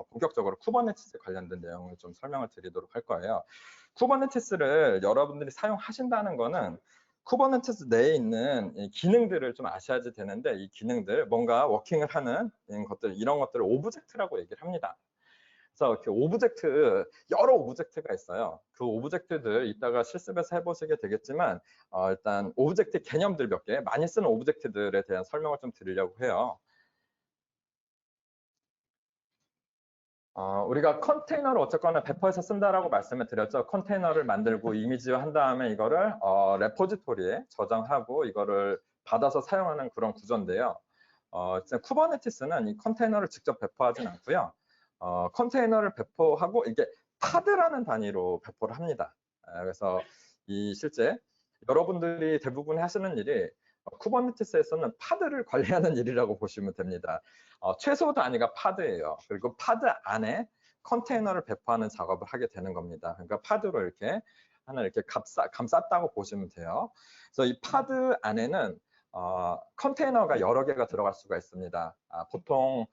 본격적으로 쿠버네티스 관련된 내용을 좀 설명을 드리도록 할 거예요. 쿠버네티스를 여러분들이 사용하신다는 거는 쿠버네티스 내에 있는 이 기능들을 좀 아셔야지 되는데 이 기능들 뭔가 워킹을 하는 것들 이런 것들을 오브젝트라고 얘기를 합니다. 그래서 그 오브젝트 여러 오브젝트가 있어요. 그 오브젝트들 이따가 실습에서 해보시게 되겠지만 일단 오브젝트 개념들 몇 개, 많이 쓰는 오브젝트들에 대한 설명을 좀 드리려고 해요. 우리가 컨테이너를 어쨌거나 배포해서 쓴다라고 말씀을 드렸죠. 컨테이너를 만들고 이미지화 한 다음에 이거를 레포지토리에 저장하고 이거를 받아서 사용하는 그런 구조인데요. 쿠버네티스는 이 컨테이너를 직접 배포하진 않고요. 컨테이너를 배포하고 이게 파드라는 단위로 배포를 합니다. 그래서 이 실제 여러분들이 대부분 하시는 일이 쿠버네티스에서는 파드를 관리하는 일이라고 보시면 됩니다. 최소 단위가 파드예요. 그리고 파드 안에 컨테이너를 배포하는 작업을 하게 되는 겁니다. 그러니까 파드로 이렇게 하나 이렇게 감쌌다고 보시면 돼요. 그래서 이 파드 안에는 컨테이너가 여러 개가 들어갈 수가 있습니다. 보통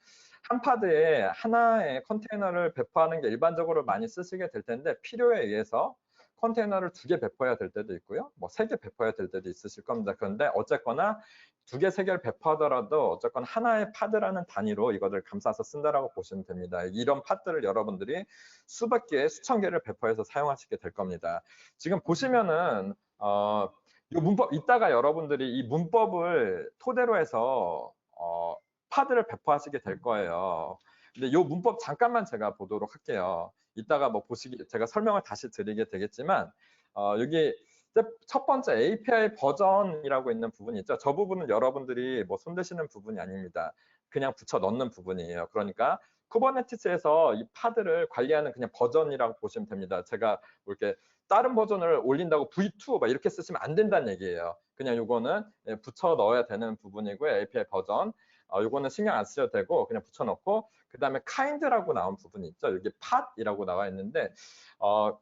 한 파드에 하나의 컨테이너를 배포하는 게 일반적으로 많이 쓰시게 될 텐데 필요에 의해서 컨테이너를 2개 배포해야 될 때도 있고요. 뭐 3개 배포해야 될 때도 있으실 겁니다. 그런데 어쨌거나 2개, 3개를 배포하더라도 어쨌건 하나의 파드라는 단위로 이거를 감싸서 쓴다라고 보시면 됩니다. 이런 파드를 여러분들이 수백 개, 수천 개를 배포해서 사용하시게 될 겁니다. 지금 보시면은 이 문법 이따가 여러분들이 이 문법을 토대로 해서 파드를 배포하시게 될 거예요. 근데 이 문법 잠깐만 제가 보도록 할게요. 이따가 뭐 제가 설명을 다시 드리게 되겠지만 여기 첫 번째 API 버전이라고 있는 부분이 있죠. 저 부분은 여러분들이 뭐 손대시는 부분이 아닙니다. 그냥 붙여 넣는 부분이에요. 그러니까 쿠버네티스에서 이 파드를 관리하는 그냥 버전이라고 보시면 됩니다. 제가 뭐 이렇게 다른 버전을 올린다고 V2 막 이렇게 쓰시면 안 된다는 얘기예요. 그냥 이거는 붙여 넣어야 되는 부분이고요. API 버전. 요거는 신경 안 쓰셔도 되고 그냥 붙여놓고 그 다음에 kind라고 나온 부분이 있죠. 여기 pat이라고 나와 있는데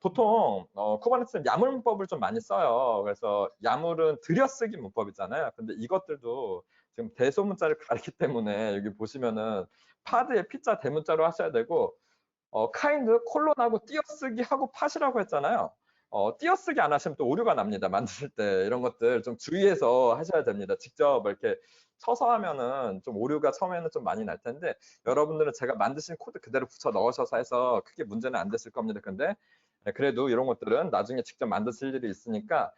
보통 쿠버네티스는 야물 문법을 좀 많이 써요. 그래서 야물은 들여쓰기 문법이잖아요. 근데 이것들도 지금 대소문자를 가리기 때문에 여기 보시면은 파드에 P자 대문자로 하셔야 되고 kind 콜론하고 띄어쓰기 하고 팟이라고 했잖아요. 띄어쓰기 안 하시면 또 오류가 납니다. 만드실 때 이런 것들 좀 주의해서 하셔야 됩니다. 직접 이렇게 쳐서 하면은 좀 오류가 처음에는 좀 많이 날 텐데 여러분들은 제가 만드신 코드 그대로 붙여 넣으셔서 해서 크게 문제는 안 됐을 겁니다. 근데 그래도 이런 것들은 나중에 직접 만드실 일이 있으니까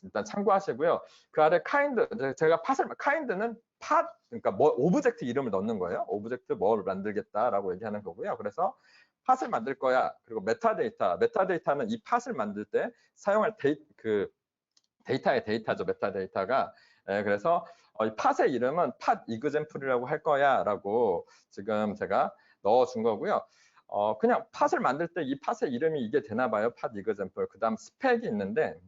일단 참고하시고요. 그 아래 kind 제가 kind는 팟 그러니까 뭐 오브젝트 이름을 넣는 거예요. 오브젝트 뭘 만들겠다라고 얘기하는 거고요. 그래서 팟을 만들 거야. 그리고 메타데이터는 이 팟을 만들 때 사용할 데이터의 데이터죠. 메타데이터가. 그래서 이 팟의 이름은 팟 이그젠플이라고 할 거야라고 지금 제가 넣어준 거고요. 그냥 팟을 만들 때 이 팟의 이름이 이게 되나 봐요. 팟 이그젠플. 그다음 스펙이 있는데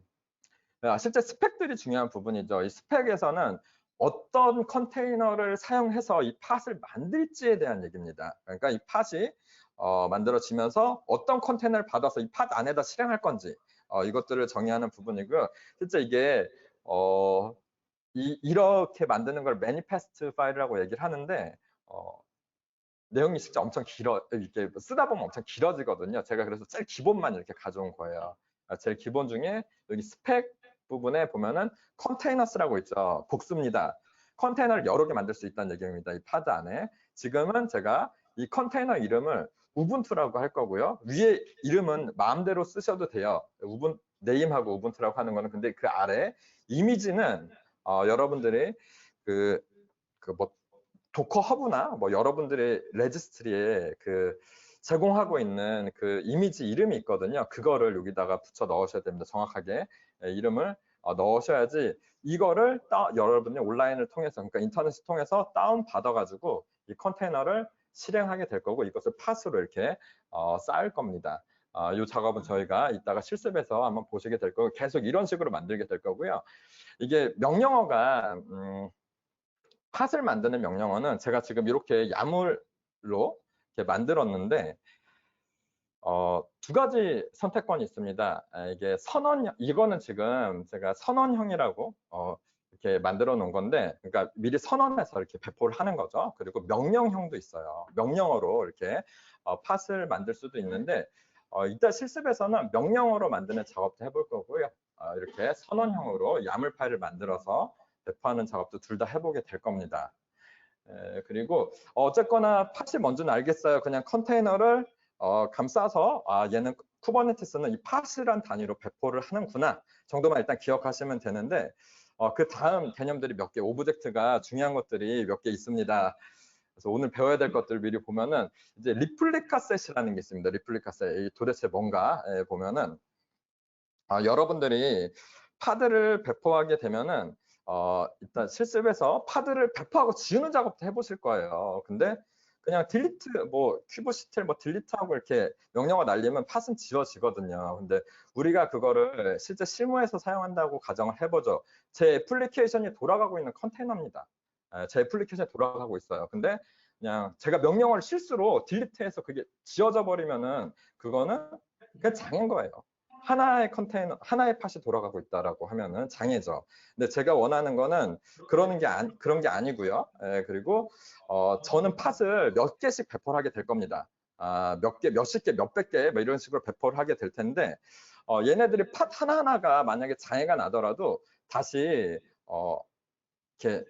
실제 스펙들이 중요한 부분이죠. 이 스펙에서는 어떤 컨테이너를 사용해서 이 팟을 만들지에 대한 얘기입니다. 그러니까 이 팟이 만들어지면서 어떤 컨테이너를 받아서 이 팟 안에다 실행할 건지 이것들을 정의하는 부분이고요. 실제 이게 이렇게 만드는 걸 매니페스트 파일이라고 얘기를 하는데 내용이 진짜 엄청 길어 이렇게 쓰다 보면 엄청 길어지거든요. 제가 그래서 제일 기본만 이렇게 가져온 거예요. 제일 기본 중에 여기 스펙 부분에 보면은 컨테이너스라고 있죠. 복수입니다. 컨테이너를 여러 개 만들 수 있다는 얘기입니다. 이 파드 안에. 지금은 제가 이 컨테이너 이름을 우분투라고 할 거고요. 위에 이름은 마음대로 쓰셔도 돼요. 네임하고 우분투라고 하는 거는 근데 그 아래 이미지는 여러분들이 뭐 도커 허브나 뭐 여러분들의 레지스트리에 제공하고 있는 그 이미지 이름이 있거든요. 그거를 여기다가 붙여 넣으셔야 됩니다. 정확하게 이름을 넣으셔야지 이거를 여러분이 온라인을 통해서 그러니까 인터넷을 통해서 다운 받아가지고 이 컨테이너를 실행하게 될 거고 이것을 팟으로 이렇게 쌓을 겁니다. 이 작업은 저희가 이따가 실습해서 한번 보시게 될 거고 계속 이런 식으로 만들게 될 거고요. 이게 명령어가 팟을 만드는 명령어는 제가 지금 이렇게 야물로 이렇게 만들었는데 두 가지 선택권이 있습니다. 이게 선언형, 이거는 지금 제가 선언형이라고 이렇게 만들어 놓은 건데, 그러니까 미리 선언해서 이렇게 배포를 하는 거죠. 그리고 명령형도 있어요. 명령어로 이렇게 팟을 만들 수도 있는데, 이따 실습에서는 명령어로 만드는 작업도 해볼 거고요. 이렇게 선언형으로 야물 파일을 만들어서 배포하는 작업도 둘 다 해보게 될 겁니다. 그리고 어쨌거나 팟이 뭔지는 알겠어요. 그냥 컨테이너를 감싸서 얘는 쿠버네티스는 이 팟이란 단위로 배포를 하는구나 정도만 일단 기억하시면 되는데 그 다음 개념들이 몇 개, 오브젝트가 중요한 것들이 몇 개 있습니다. 그래서 오늘 배워야 될 것들 미리 보면은 이제 리플리카 셋이라는 게 있습니다. 리플리카 셋. 이 도대체 뭔가 보면은 여러분들이 팟을 배포하게 되면은 일단 실습에서 팟을 배포하고 지우는 작업도 해보실 거예요. 근데 그냥 딜리트, 뭐 큐브시틀 뭐 딜리트하고 이렇게 명령어 날리면 팟은 지워지거든요. 근데 우리가 그거를 실제 실무에서 사용한다고 가정을 해보죠. 제 애플리케이션이 돌아가고 있는 컨테이너입니다. 제 애플리케이션이 돌아가고 있어요. 근데 그냥 제가 명령어를 실수로 딜리트해서 그게 지워져 버리면은 그거는 그냥 장애인 거예요. 하나의 컨테이너, 하나의 팟이 돌아가고 있다라고 하면은 장애죠. 근데 제가 원하는 거는 그런 게 아니고요. 그리고 저는 팟을 몇 개씩 배포를 하게 될 겁니다. 몇 개, 몇십 개, 몇백 개, 뭐 이런 식으로 배포를 하게 될 텐데, 얘네들이 팟 하나하나가 만약에 장애가 나더라도 다시 이렇게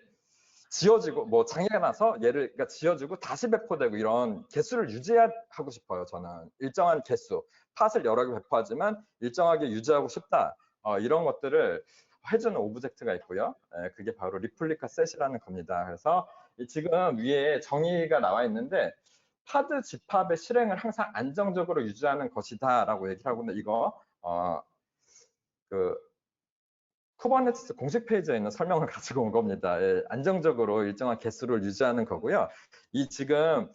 지어지고 뭐 장애가 나서 얘를 그러니까 지어지고 다시 배포되고 이런 개수를 유지하고 싶어요. 저는 일정한 개수 팟을 여러 개 배포하지만 일정하게 유지하고 싶다. 이런 것들을 해주는 오브젝트가 있고요. 그게 바로 리플리카 셋이라는 겁니다. 그래서 지금 위에 정의가 나와 있는데 파드 집합의 실행을 항상 안정적으로 유지하는 것이다라고 얘기를 하고 있는데 이거 그 쿠버네티스 공식 페이지에 있는 설명을 가지고 온 겁니다. 안정적으로 일정한 개수를 유지하는 거고요. 이 지금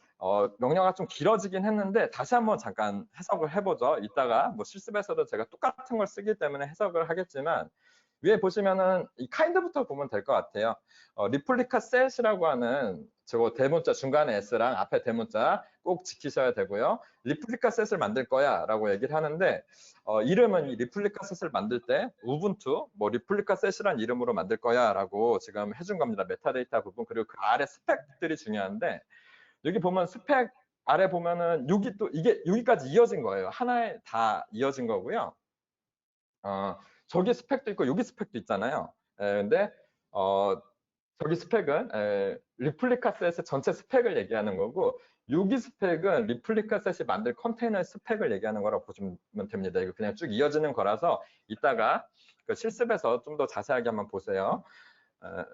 명령어가 좀 길어지긴 했는데 다시 한번 잠깐 해석을 해보죠. 이따가 뭐 실습에서도 제가 똑같은 걸 쓰기 때문에 해석을 하겠지만 위에 보시면은 이 kind부터 보면 될 것 같아요. 리플리카 셋이라고 하는 저거 대문자 중간에 s랑 앞에 대문자 꼭 지키셔야 되고요. 리플리카 셋을 만들 거야 라고 얘기를 하는데 이름은 이 리플리카 셋을 만들 때 우분투 뭐 리플리카 셋이란 이름으로 만들 거야 라고 지금 해준 겁니다. 메타데이터 부분 그리고 그 아래 스펙들이 중요한데 여기 보면 스펙 아래 보면은 여기 또 이게 여기까지 이어진 거예요. 하나에 다 이어진 거고요. 저기 스펙도 있고 여기 스펙도 있잖아요. 근데 저기 스펙은 리플리카 셋의 전체 스펙을 얘기하는 거고 여기 스펙은 리플리카 셋이 만들 컨테이너의 스펙을 얘기하는 거라고 보시면 됩니다. 이거 그냥 쭉 이어지는 거라서 이따가 그 실습에서 좀 더 자세하게 한번 보세요.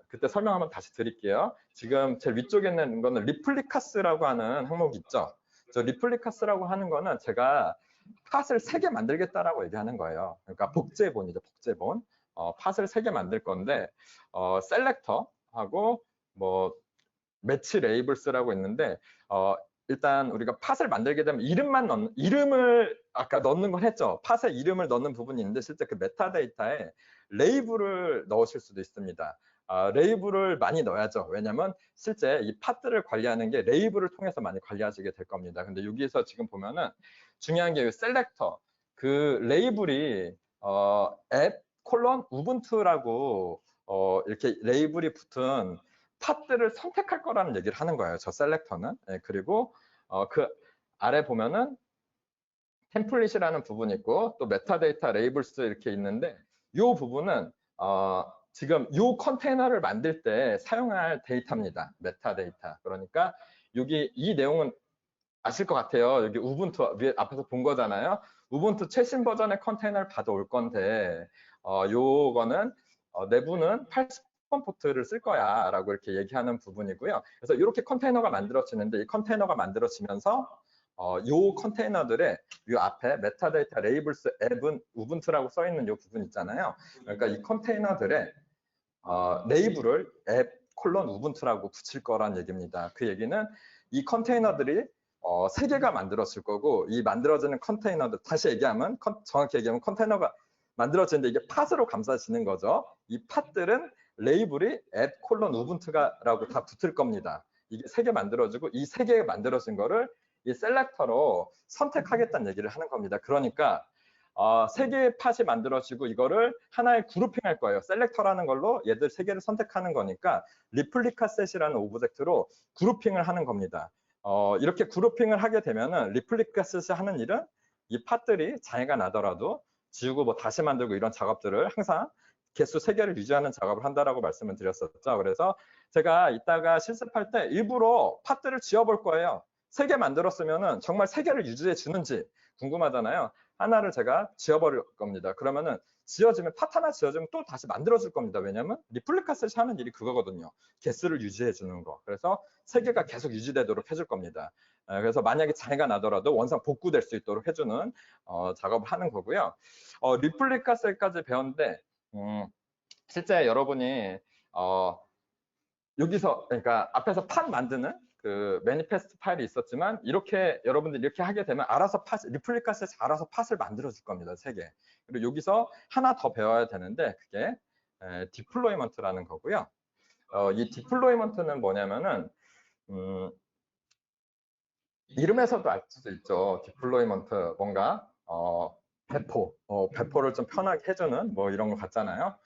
그때 설명 한번 다시 드릴게요. 지금 제일 위쪽에 있는 거는 리플리카스라고 하는 항목이 있죠. 저 리플리카스라고 하는 거는 제가 팟을 3개 만들겠다라고 얘기하는 거예요. 그러니까 복제본이죠, 복제본. 팟을 3개 만들 건데 셀렉터하고 뭐 매치 레이블스라고 있는데 일단 우리가 팟을 만들게 되면 이름을 아까 넣는 걸 했죠. 팟에 이름을 넣는 부분이 있는데 실제 그 메타데이터에 레이블을 넣으실 수도 있습니다. 레이블을 많이 넣어야죠. 왜냐하면 실제 이 팟들을 관리하는 게 레이블을 통해서 많이 관리하시게 될 겁니다. 근데 여기서 지금 보면은 중요한 게 셀렉터 그 레이블이 앱 콜론 우분투라고 이렇게 레이블이 붙은 팟들을 선택할 거라는 얘기를 하는 거예요. 저 셀렉터는. 그리고 그 아래 보면은 템플릿이라는 부분이 있고 또 메타데이터 레이블스 이렇게 있는데 이 부분은 지금 이 컨테이너를 만들 때 사용할 데이터입니다. 메타데이터. 그러니까 여기 이 내용은 아실 것 같아요. 여기 우분투 위에 앞에서 본 거잖아요. 우분투 최신 버전의 컨테이너를 받아올 건데 요거는 내부는 80번 포트를 쓸 거야 라고 이렇게 얘기하는 부분이고요. 그래서 이렇게 컨테이너가 만들어지는데 이 컨테이너가 만들어지면서 요 컨테이너들의 요 앞에 메타데이터 레이블스 앱은 우분투라고 써 있는 요 부분 있잖아요. 그러니까 이 컨테이너들의 레이블을 앱 콜론 우분투라고 붙일 거란 얘기입니다. 그 얘기는 이 컨테이너들이 3개가 만들어질 거고 이 만들어지는 컨테이너들 다시 얘기하면 정확히 얘기하면 컨테이너가 만들어지는데 이게 팟으로 감싸지는 거죠. 이 팟들은 레이블이 앱 콜론 우분투가라고 다 붙을 겁니다. 이게 3개 만들어지고 이 3개 만들어진 거를 이 셀렉터로 선택하겠다는 얘기를 하는 겁니다. 그러니까 3개의 팟이 만들어지고 이거를 하나의 그룹핑할 거예요. 셀렉터라는 걸로 얘들 3개를 선택하는 거니까 리플리카 셋이라는 오브젝트로 그룹핑을 하는 겁니다. 이렇게 그룹핑을 하게 되면은 리플리카 셋이 하는 일은 이 팟들이 장애가 나더라도 지우고 뭐 다시 만들고 이런 작업들을 항상 개수 3개를 유지하는 작업을 한다라고 말씀을 드렸었죠. 그래서 제가 이따가 실습할 때 일부러 팟들을 지워볼 거예요. 3개 만들었으면은 정말 3개를 유지해 주는지 궁금하잖아요. 하나를 제가 지워버릴 겁니다. 그러면은 지워지면 팟 하나 지워지면 또 다시 만들어줄 겁니다. 왜냐하면 리플리카 셋이 하는 일이 그거거든요. 개수를 유지해 주는 거. 그래서 3개가 계속 유지되도록 해줄 겁니다. 그래서 만약에 장애가 나더라도 원상 복구될 수 있도록 해주는 작업을 하는 거고요. 리플리카 셋까지 배웠는데 실제 여러분이 여기서 그러니까 앞에서 팟 만드는 그 매니페스트 파일이 있었지만 이렇게 여러분들이 이렇게 하게 되면 알아서 리플리카 셋이 알아서 팟을 만들어 줄 겁니다. 3개. 그리고 여기서 하나 더 배워야 되는데 그게 디플로이먼트라는 거고요. 이 디플로이먼트는 뭐냐면은 이름에서도 알 수도 있죠. 디플로이먼트 뭔가 배포를 좀 편하게 해주는 뭐 이런 거 같잖아요.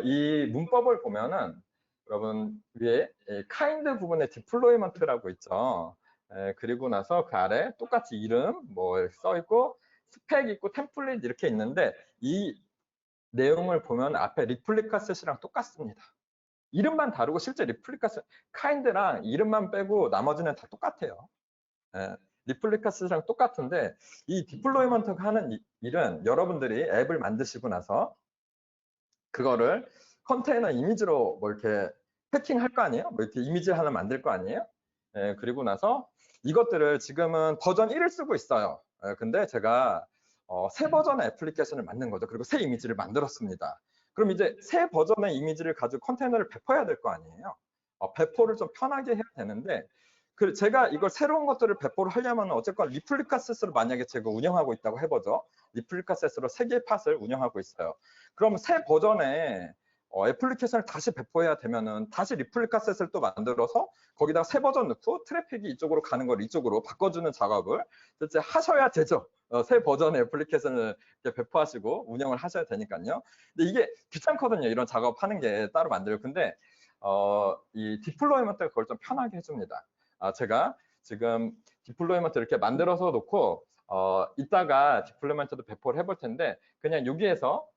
이 문법을 보면은 여러분 위에 카인드 부분에 디플로이먼트라고 있죠. 그리고 나서 그 아래 똑같이 이름 뭐 써 있고 스펙 있고 템플릿 이렇게 있는데 이 내용을 보면 앞에 리플리카 셋이랑 똑같습니다. 이름만 다르고 실제 리플리카 셋 카인드랑 이름만 빼고 나머지는 다 똑같아요. 리플리카 셋이랑 똑같은데 이 디플로이먼트가 하는 일은 여러분들이 앱을 만드시고 나서 그거를 컨테이너 이미지로 뭐 이렇게 패킹할 거 아니에요? 뭐 이렇게 이미지 하나 만들 거 아니에요? 그리고 나서 이것들을 지금은 버전 1을 쓰고 있어요. 근데 제가 새 버전의 애플리케이션을 만든 거죠. 그리고 새 이미지를 만들었습니다. 그럼 이제 새 버전의 이미지를 가지고 컨테이너를 배포해야 될 거 아니에요? 배포를 좀 편하게 해야 되는데 제가 이걸 새로운 것들을 배포를 하려면 어쨌건 리플리카 셋으로 만약에 제가 운영하고 있다고 해보죠. 리플리카 셋으로 3개의 팟을 운영하고 있어요. 그럼 새 버전의 애플리케이션을 다시 배포해야 되면은 다시 리플리카 셋을 또 만들어서 거기다가 새 버전 넣고 트래픽이 이쪽으로 가는 걸 이쪽으로 바꿔주는 작업을 실제 하셔야 되죠. 새 버전의 애플리케이션을 배포하시고 운영을 하셔야 되니까요. 근데 이게 귀찮거든요. 이런 작업하는 게 따로 만들고. 근데 이 디플로이먼트가 그걸 좀 편하게 해줍니다. 제가 지금 디플로이먼트 이렇게 만들어서 놓고 이따가 디플로이먼트도 배포를 해볼 텐데 그냥 여기에서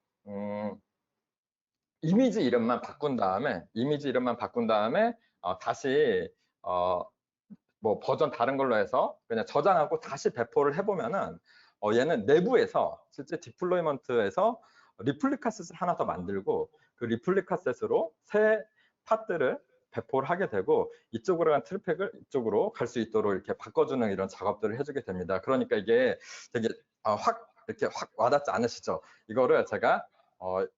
이미지 이름만 바꾼 다음에 다시 뭐 버전 다른 걸로 해서 그냥 저장하고 다시 배포를 해보면은 얘는 내부에서 실제 디플로이먼트에서 리플리카 셋을 하나 더 만들고 그 리플리카 셋으로 새 팟들을 배포를 하게 되고 이쪽으로 간 트래픽을 이쪽으로 갈 수 있도록 이렇게 바꿔주는 이런 작업들을 해주게 됩니다. 그러니까 이게 되게 이렇게 확 와닿지 않으시죠? 이거를 제가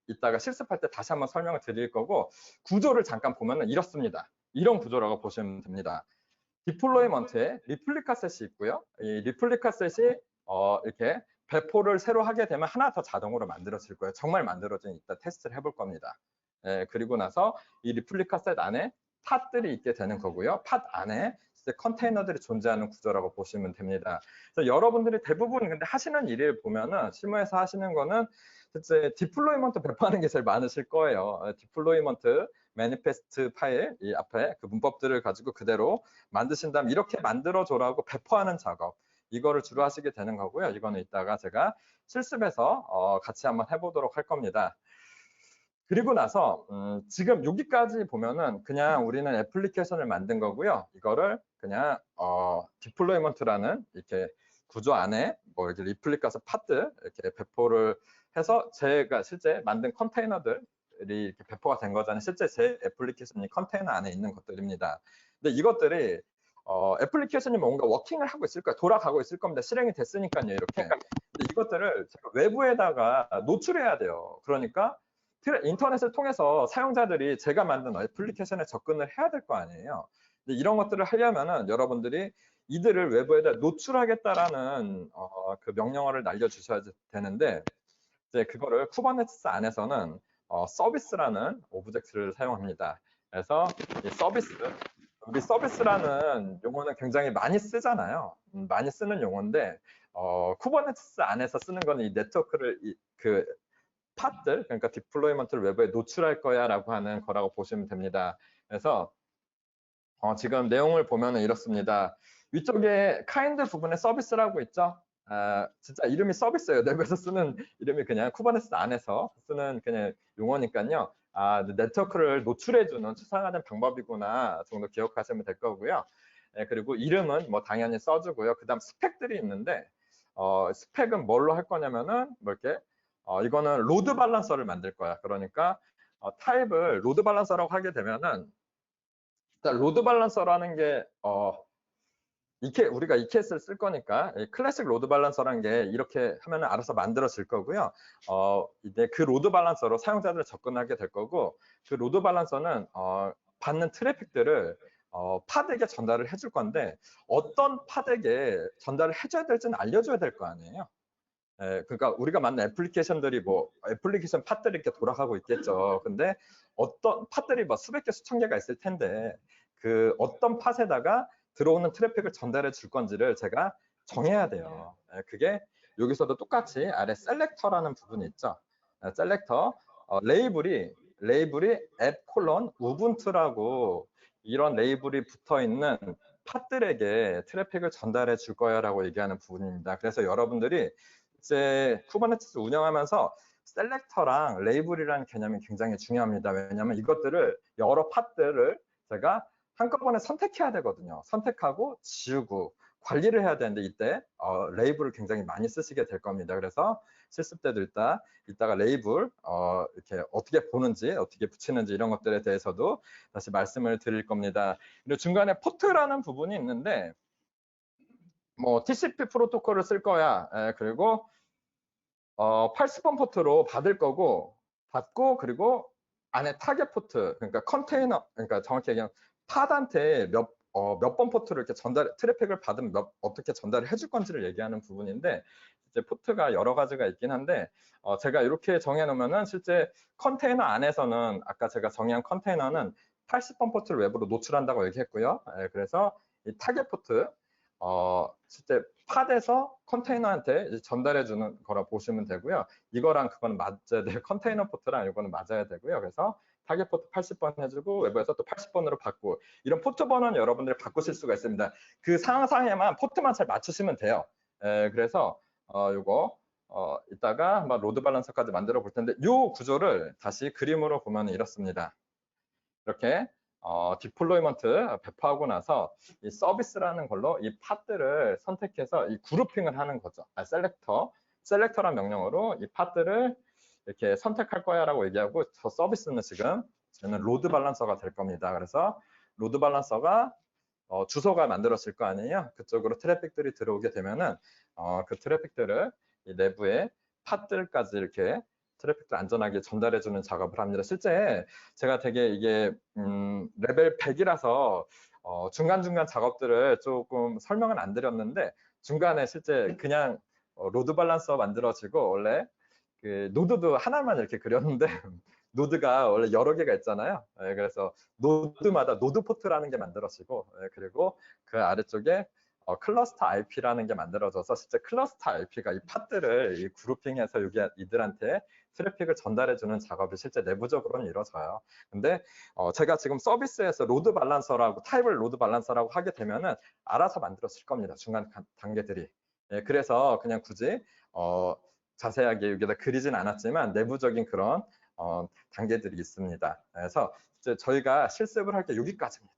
이따가 실습할 때 다시 한번 설명을 드릴 거고 구조를 잠깐 보면은 이렇습니다. 이런 구조라고 보시면 됩니다. 디플로이먼트에 리플리카 셋이 있고요. 이 리플리카 셋이 이렇게 배포를 새로 하게 되면 하나 더 자동으로 만들어질 거예요. 정말 만들어진 이따 테스트를 해볼 겁니다. 그리고 나서 이 리플리카 셋 안에 팟들이 있게 되는 거고요. 팟 안에 컨테이너들이 존재하는 구조라고 보시면 됩니다. 그래서 여러분들이 대부분 근데 하시는 일을 보면은 실무에서 하시는 거는 실제 디플로이먼트 배포하는 게 제일 많으실 거예요. 디플로이먼트 매니페스트 파일 이 앞에 그 문법들을 가지고 그대로 만드신 다음 이렇게 만들어줘라고 배포하는 작업 이거를 주로 하시게 되는 거고요. 이거는 이따가 제가 실습해서 같이 한번 해보도록 할 겁니다. 그리고 나서 지금 여기까지 보면은 그냥 우리는 애플리케이션을 만든 거고요. 이거를 그냥 디플로이먼트라는 이렇게 구조 안에 뭐 이렇게 리플리카서 팟들 이렇게 배포를 해서 제가 실제 만든 컨테이너들이 이렇게 배포가 된 거잖아요. 실제 제 애플리케이션이 컨테이너 안에 있는 것들입니다. 근데 이것들이 애플리케이션이 뭔가 워킹을 하고 있을 거예요. 돌아가고 있을 겁니다. 실행이 됐으니까요. 이렇게. 근데 이것들을 제가 외부에다가 노출해야 돼요. 그러니까 인터넷을 통해서 사용자들이 제가 만든 애플리케이션에 접근을 해야 될 거 아니에요. 근데 이런 것들을 하려면은 여러분들이 이들을 외부에다 노출하겠다라는 그 명령어를 날려주셔야 되는데 이제 그거를 쿠버네티스 안에서는 서비스라는 오브젝트를 사용합니다. 그래서 이 서비스 우리 서비스라는 용어는 굉장히 많이 쓰잖아요. 많이 쓰는 용어인데 쿠버네티스 안에서 쓰는 거는 이 네트워크를 그 팟들, 그러니까 디플로이먼트를 외부에 노출할 거야라고 하는 거라고 보시면 됩니다. 그래서 지금 내용을 보면은 이렇습니다. 위쪽에 카인드 부분에 서비스라고 있죠. 진짜 이름이 서비스예요. 내부에서 쓰는 이름이 그냥 쿠버네티스 안에서 쓰는 그냥 용어니까요. 네트워크를 노출해주는 추상화된 방법이구나 정도 기억하시면 될 거고요. 그리고 이름은 뭐 당연히 써주고요. 그다음 스펙들이 있는데 스펙은 뭘로 할 거냐면은 뭐 이렇게 이거는 로드 밸런서를 만들 거야. 그러니까 타입을 로드 밸런서라고 하게 되면은 일단 로드 밸런서라는 게 우리가 EKS를 쓸 거니까 클래식 로드 밸런서라는 게 이렇게 하면 알아서 만들어질 거고요. 이제 그 로드 밸런서로 사용자들을 접근하게 될 거고, 그 로드 밸런서는 받는 트래픽들을 팟에게 전달을 해줄 건데 어떤 팟에게 전달을 해줘야 될지는 알려줘야 될 거 아니에요. 그러니까 우리가 만든 애플리케이션들이 뭐 애플리케이션 팟들이 이렇게 돌아가고 있겠죠. 근데 어떤 팟들이 뭐 수백 개 수천 개가 있을 텐데 그 어떤 팟에다가 들어오는 트래픽을 전달해 줄 건지를 제가 정해야 돼요. 그게 여기서도 똑같이 아래 셀렉터라는 부분이 있죠. 셀렉터 레이블이 앱 콜론 우분투라고 이런 레이블이 붙어 있는 팟들에게 트래픽을 전달해 줄 거야라고 얘기하는 부분입니다. 그래서 여러분들이 이제 쿠버네티스 운영하면서 셀렉터랑 레이블이라는 개념이 굉장히 중요합니다. 왜냐하면 이것들을 여러 팟들을 제가 한꺼번에 선택해야 되거든요. 선택하고 지우고 관리를 해야 되는데 이때 레이블을 굉장히 많이 쓰시게 될 겁니다. 그래서 실습 때도 이따가 레이블 이렇게 어떻게 보는지 어떻게 붙이는지 이런 것들에 대해서도 다시 말씀을 드릴 겁니다. 그리고 중간에 포트라는 부분이 있는데 뭐 TCP 프로토콜을 쓸 거야. 그리고 80번 포트로 받을 거고 받고 그리고 안에 타겟 포트 그러니까 컨테이너 그러니까 정확히 얘기하면 팟한테 몇 번 포트를 이렇게 트래픽을 받으면 어떻게 전달을 해줄 건지를 얘기하는 부분인데 이제 포트가 여러 가지가 있긴 한데 제가 이렇게 정해 놓으면은 실제 컨테이너 안에서는 아까 제가 정의한 컨테이너는 80번 포트를 외부로 노출한다고 얘기했고요. 그래서 이 타겟 포트 실제 팟에서 컨테이너한테 전달해 주는 거라 보시면 되고요. 이거랑 그거는 맞아야 돼요. 컨테이너 포트랑 이거는 맞아야 되고요. 그래서 타겟 포트 80번 해주고 외부에서 또 80번으로 받고 이런 포트 번호는 여러분들이 바꾸실 수가 있습니다. 그 상황상에만 포트만 잘 맞추시면 돼요. 그래서 요거 이따가 한번 로드 밸런서까지 만들어 볼 텐데 요 구조를 다시 그림으로 보면 이렇습니다. 이렇게 디플로이먼트 배포하고 나서 이 서비스라는 걸로 이 팟들을 선택해서 이 그룹핑을 하는 거죠. 셀렉터란 명령어로 이 팟들을 이렇게 선택할 거야라고 얘기하고 저 서비스는 지금 저는 로드 밸런서가 될 겁니다. 그래서 로드 밸런서가 주소가 만들어질 거 아니에요. 그쪽으로 트래픽들이 들어오게 되면은 그 트래픽들을 이 내부에 팟들까지 이렇게 트래픽들 안전하게 전달해주는 작업을 합니다. 실제 제가 되게 이게 레벨 100이라서 중간중간 작업들을 조금 설명은 안 드렸는데 중간에 실제 그냥 로드 밸런서 만들어지고 원래 그 노드도 하나만 이렇게 그렸는데 노드가 원래 여러 개가 있잖아요. 그래서 노드마다 노드 포트라는 게 만들어지고 그리고 그 아래쪽에 클러스터 IP라는 게 만들어져서 실제 클러스터 IP가 이 팟들을 이 그룹핑해서 이들한테 트래픽을 전달해주는 작업이 실제 내부적으로는 이루어져요. 근데 제가 지금 서비스에서 로드 밸런서라고 타입을 로드 밸런서라고 하게 되면은 알아서 만들어질 겁니다. 중간 단계들이. 그래서 그냥 굳이 자세하게 여기다 그리진 않았지만 내부적인 그런 단계들이 있습니다. 그래서 이제 저희가 실습을 할 때 여기까지입니다.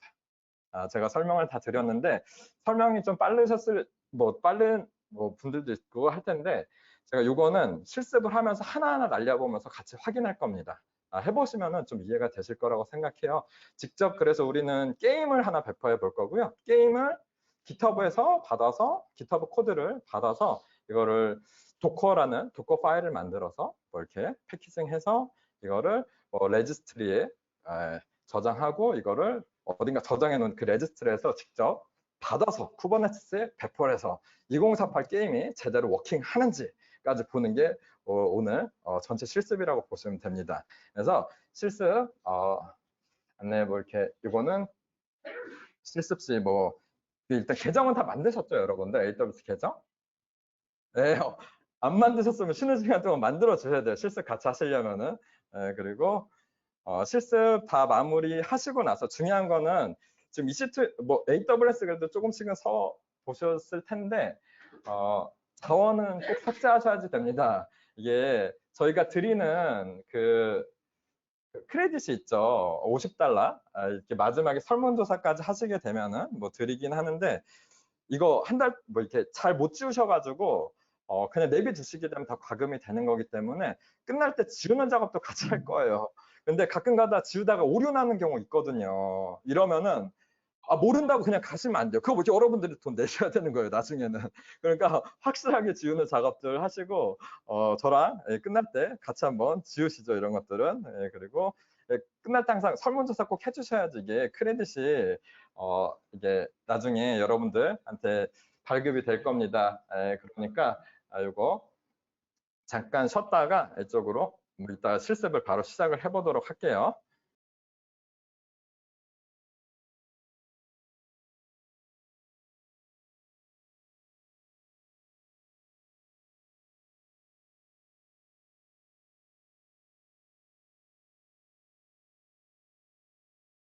제가 설명을 다 드렸는데 설명이 좀 빠른 분들도 있고 할 텐데 제가 이거는 실습을 하면서 하나하나 날려보면서 같이 확인할 겁니다. 해보시면은 좀 이해가 되실 거라고 생각해요. 직접 그래서 우리는 게임을 하나 배포해 볼 거고요. 게임을 GitHub에서 받아서 GitHub 코드를 받아서 이거를 도커라는 도커 파일을 만들어서 뭐 이렇게 패키징해서 이거를 레지스트리에 저장하고 이거를 어딘가 저장해 놓은 그 레지스트리에서 직접 받아서 쿠버네티스에 배포를 해서 2048 게임이 제대로 워킹하는지까지 보는 게 오늘 전체 실습이라고 보시면 됩니다. 그래서 실습 안내 뭐 이렇게 이거는 실습 시 뭐 일단 계정은 다 만드셨죠, 여러분들? AWS 계정? 네, 안 만드셨으면 쉬는 시간 동안 만들어 주셔야 돼요. 실습 같이 하시려면은. 그리고 실습 다 마무리하시고 나서 중요한 거는 지금 EC2 뭐 AWS 그래도 조금씩은 써 보셨을 텐데 자원은 꼭 삭제하셔야지 됩니다. 이게 저희가 드리는 그 크레딧이 있죠. $50. 이렇게 마지막에 설문조사까지 하시게 되면은 뭐 드리긴 하는데 이거 한 달 뭐 이렇게 잘 못 지우셔가지고 그냥 내비 두시게 되면 다 과금이 되는 거기 때문에 끝날 때 지우는 작업도 같이 할 거예요. 근데 가끔 가다 지우다가 오류 나는 경우 있거든요. 이러면은 모른다고 그냥 가시면 안 돼요. 그거 뭐 여러분들이 돈 내셔야 되는 거예요, 나중에는. 그러니까 확실하게 지우는 작업들 하시고 저랑 끝날 때 같이 한번 지우시죠, 이런 것들은. 그리고 끝날 때 항상 설문조사 꼭 해주셔야지 이게 크레딧이 이게 나중에 여러분들한테 발급이 될 겁니다. 그러니까 이거 잠깐 쉬었다가 이쪽으로 이따 실습을 바로 시작을 해보도록 할게요.